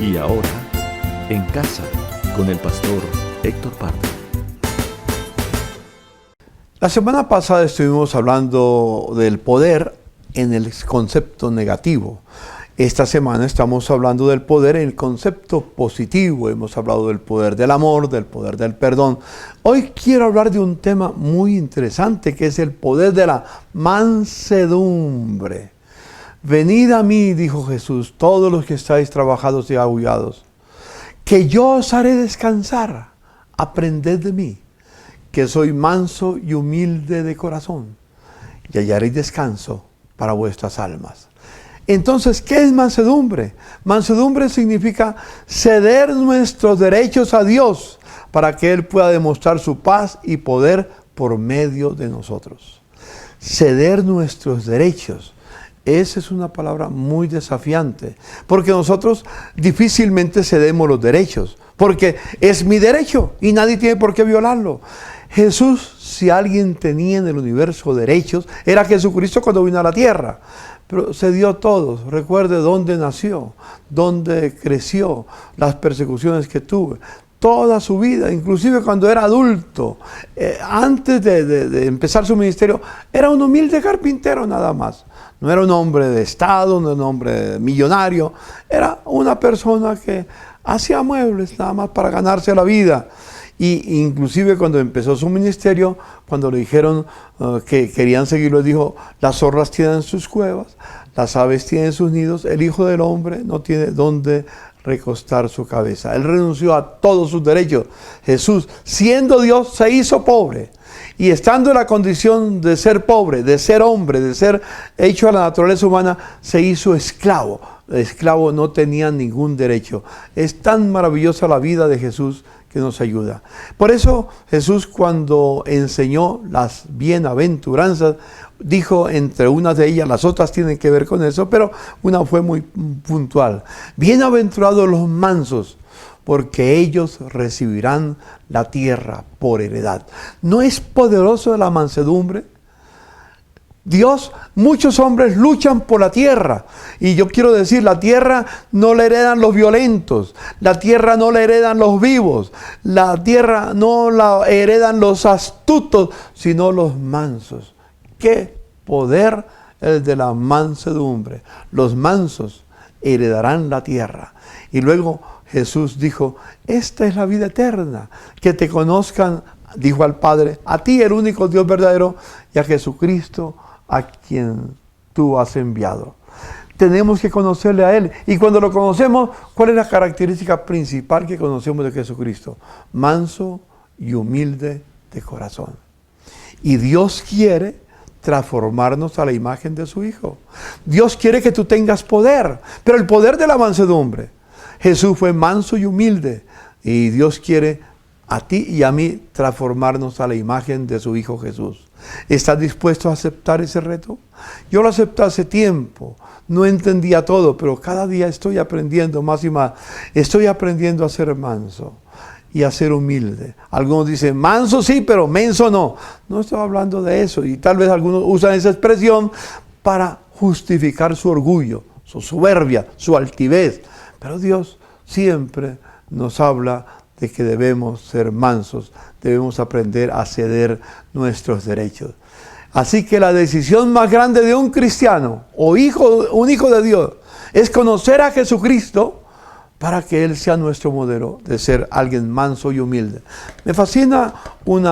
Y ahora, en casa, con el pastor Héctor Pardo. La semana pasada estuvimos hablando del poder en el concepto negativo. Esta semana estamos hablando del poder en el concepto positivo. Hemos hablado del poder del amor, del poder del perdón. Hoy quiero hablar de un tema muy interesante que es el poder de la mansedumbre. Venid a mí, dijo Jesús, todos los que estáis trabajados y agobiados, que yo os haré descansar. Aprended de mí, que soy manso y humilde de corazón, y hallaréis descanso para vuestras almas. Entonces, ¿qué es mansedumbre? Mansedumbre significa ceder nuestros derechos a Dios para que Él pueda demostrar su paz y poder por medio de nosotros. Ceder nuestros derechos. Esa es una palabra muy desafiante, porque nosotros difícilmente cedemos los derechos, porque es mi derecho y nadie tiene por qué violarlo. Jesús, si alguien tenía en el universo derechos, era Jesucristo cuando vino a la tierra. Pero se dio a todos. Recuerde dónde nació, dónde creció, las persecuciones que tuvo. Toda su vida, inclusive cuando era adulto, antes de empezar su ministerio, era un humilde carpintero nada más. No era un hombre de Estado, no era un hombre millonario. Era una persona que hacía muebles nada más para ganarse la vida. Y inclusive cuando empezó su ministerio, cuando le dijeron que querían seguirlo, dijo, las zorras tienen sus cuevas, las aves tienen sus nidos, el Hijo del Hombre no tiene dónde recostar su cabeza. Él renunció a todos sus derechos. Jesús, siendo Dios, se hizo pobre. Y estando en la condición de ser pobre, de ser hombre, de ser hecho a la naturaleza humana, se hizo esclavo. El esclavo no tenía ningún derecho. Es tan maravillosa la vida de Jesús que nos ayuda. Por eso Jesús, cuando enseñó las bienaventuranzas, dijo entre unas de ellas, las otras tienen que ver con eso, pero una fue muy puntual. Bienaventurados los mansos, porque ellos recibirán la tierra por heredad. ¿No es poderoso la mansedumbre? Dios, muchos hombres luchan por la tierra. Y yo quiero decir, la tierra no la heredan los violentos. La tierra no la heredan los vivos. La tierra no la heredan los astutos, sino los mansos. ¡Qué poder el de la mansedumbre! Los mansos heredarán la tierra. Y luego Jesús dijo, esta es la vida eterna, que te conozcan, dijo al Padre, a ti el único Dios verdadero, y a Jesucristo, a quien tú has enviado. Tenemos que conocerle a Él. Y cuando lo conocemos, ¿cuál es la característica principal que conocemos de Jesucristo? Manso y humilde de corazón. Y Dios quiere transformarnos a la imagen de su Hijo. Dios quiere que tú tengas poder, pero el poder de la mansedumbre. Jesús fue manso y humilde, y Dios quiere a ti y a mí transformarnos a la imagen de su Hijo Jesús. ¿Estás dispuesto a aceptar ese reto? Yo lo acepté hace tiempo, no entendía todo, pero cada día estoy aprendiendo más y más. Estoy aprendiendo a ser manso y a ser humilde. Algunos dicen, manso sí, pero menso no. No estoy hablando de eso, y tal vez algunos usan esa expresión para justificar su orgullo, su soberbia, su altivez. Pero Dios siempre nos habla de que debemos ser mansos, debemos aprender a ceder nuestros derechos. Así que la decisión más grande de un cristiano o un hijo de Dios es conocer a Jesucristo para que Él sea nuestro modelo de ser alguien manso y humilde. Me fascina un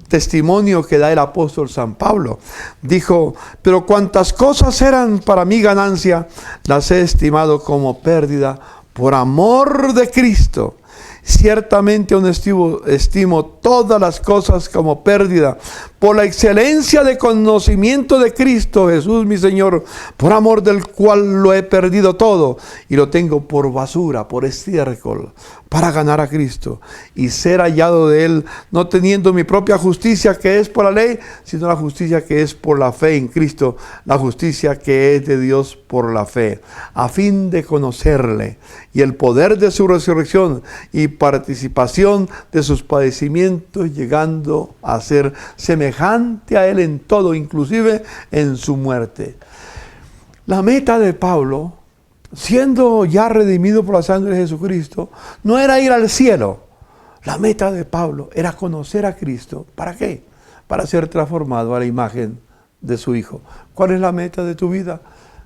testimonio que da el apóstol San Pablo. Dijo, pero cuantas cosas eran para mi ganancia, las he estimado como pérdida por amor de Cristo. Ciertamente aún estimo todas las cosas como pérdida por la excelencia de conocimiento de Cristo Jesús mi Señor, por amor del cual lo he perdido todo y lo tengo por basura, por estiércol, para ganar a Cristo y ser hallado de Él, no teniendo mi propia justicia que es por la ley, sino la justicia que es por la fe en Cristo, la justicia que es de Dios por la fe, a fin de conocerle y el poder de su resurrección y participación de sus padecimientos, llegando a ser semejante a Él en todo, inclusive en su muerte. La meta de Pablo, siendo ya redimido por la sangre de Jesucristo, no era ir al cielo. La meta de Pablo era conocer a Cristo. ¿Para qué? Para ser transformado a la imagen de su Hijo. ¿Cuál es la meta de tu vida?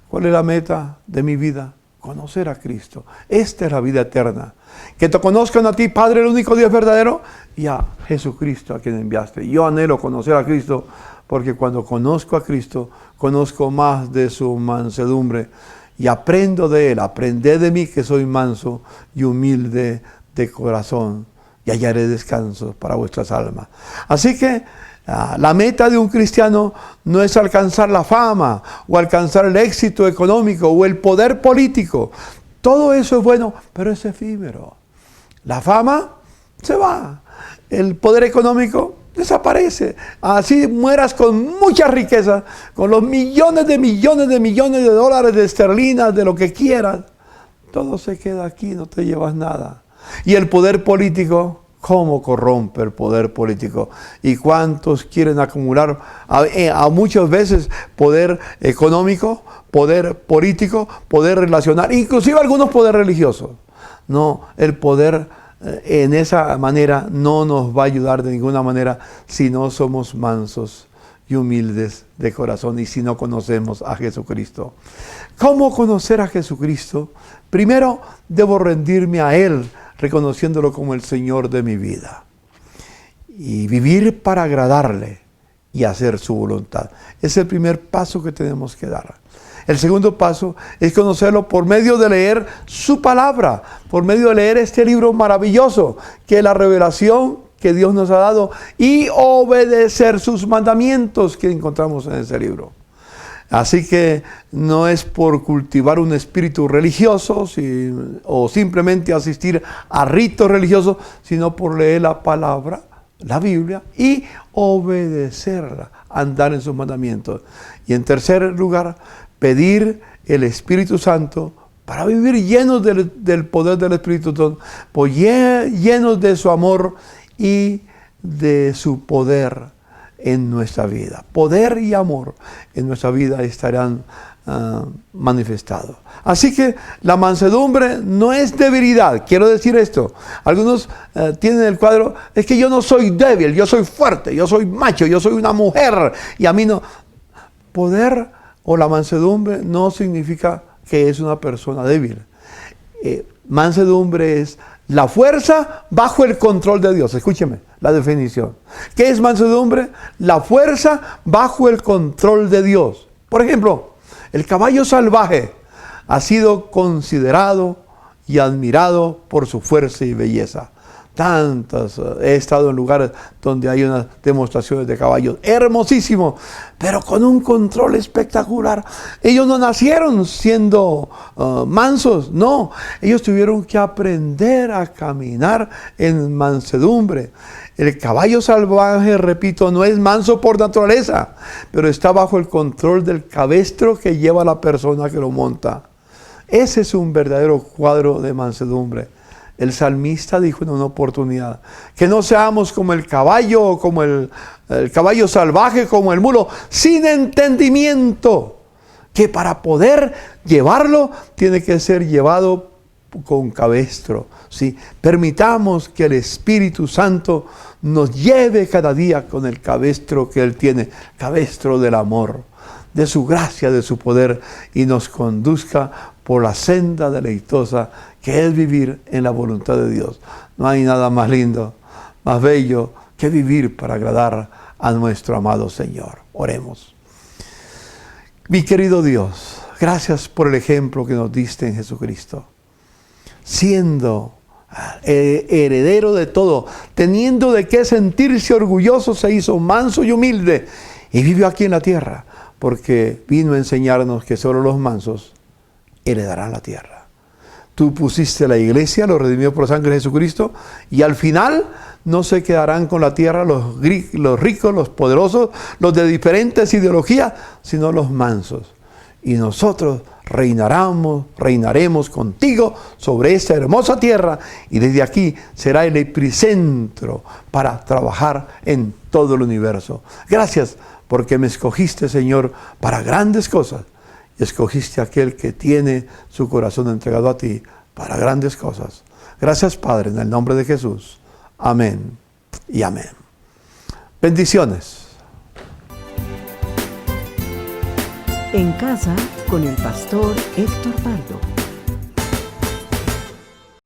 ¿Cuál es la meta de mi vida? Conocer a Cristo. Esta es la vida eterna. Que te conozcan a ti, Padre, el único Dios verdadero, y a Jesucristo a quien enviaste. Yo anhelo conocer a Cristo, porque cuando conozco a Cristo, conozco más de su mansedumbre y aprendo de Él. Aprended de mí, que soy manso y humilde de corazón, y hallaré descanso para vuestras almas. Así que la meta de un cristiano no es alcanzar la fama o alcanzar el éxito económico o el poder político. Todo eso es bueno, pero es efímero. La fama se va. El poder económico desaparece. Así mueras con mucha riqueza, con los millones de dólares, de esterlinas, de lo que quieras. Todo se queda aquí, no te llevas nada. Y el poder político, ¿cómo corrompe el poder político? ¿Y cuántos quieren acumular a muchas veces poder económico, poder político, poder relacional, inclusive algunos poder religiosos? No, el poder en esa manera no nos va a ayudar de ninguna manera si no somos mansos y humildes de corazón y si no conocemos a Jesucristo. ¿Cómo conocer a Jesucristo? Primero, debo rendirme a Él, reconociéndolo como el Señor de mi vida. Y vivir para agradarle y hacer su voluntad. Es el primer paso que tenemos que dar. El segundo paso es conocerlo por medio de leer su palabra, por medio de leer este libro maravilloso, que es la revelación que Dios nos ha dado, y obedecer sus mandamientos que encontramos en ese libro. Así que no es por cultivar un espíritu religioso o simplemente asistir a ritos religiosos, sino por leer la palabra, la Biblia, y obedecerla, andar en sus mandamientos. Y en tercer lugar, pedir el Espíritu Santo para vivir llenos del poder del Espíritu Santo, pues llenos de su amor y de su poder en nuestra vida. Poder y amor en nuestra vida estarán manifestados. Así que la mansedumbre no es debilidad. Quiero decir esto. Algunos tienen el cuadro, es que yo no soy débil, yo soy fuerte, yo soy macho, yo soy una mujer y a mí no. Poder o la mansedumbre no significa que es una persona débil. Mansedumbre es la fuerza bajo el control de Dios. Escúcheme la definición. ¿Qué es mansedumbre? La fuerza bajo el control de Dios. Por ejemplo, el caballo salvaje ha sido considerado y admirado por su fuerza y belleza. He estado en lugares donde hay unas demostraciones de caballos hermosísimos, pero con un control espectacular. Ellos no nacieron siendo mansos, no. Ellos tuvieron que aprender a caminar en mansedumbre. El caballo salvaje, repito, no es manso por naturaleza, pero está bajo el control del cabestro que lleva la persona que lo monta. Ese es un verdadero cuadro de mansedumbre. El salmista dijo en una oportunidad, que no seamos como el caballo, como el caballo salvaje, como el mulo, sin entendimiento, que para poder llevarlo tiene que ser llevado con cabestro. ¿Sí? Permitamos que el Espíritu Santo nos lleve cada día con el cabestro que Él tiene, cabestro del amor, de su gracia, de su poder, y nos conduzca por la senda deleitosa que es vivir en la voluntad de Dios. No hay nada más lindo, más bello que vivir para agradar a nuestro amado Señor. Oremos. Mi querido Dios, gracias por el ejemplo que nos diste en Jesucristo. Siendo heredero de todo, teniendo de qué sentirse orgulloso, se hizo manso y humilde y vivió aquí en la tierra, porque vino a enseñarnos que solo los mansos heredarán la tierra. Tú pusiste la iglesia, los redimidos por la sangre de Jesucristo, y al final no se quedarán con la tierra los ricos, los poderosos, los de diferentes ideologías, sino los mansos. Y nosotros reinaremos contigo sobre esta hermosa tierra, y desde aquí será el epicentro para trabajar en todo el universo. Gracias porque me escogiste, Señor, para grandes cosas. y escogiste a aquel que tiene su corazón entregado a ti para grandes cosas. Gracias, Padre, en el nombre de Jesús. Amén y amén. Bendiciones. En casa con el pastor Héctor Pardo.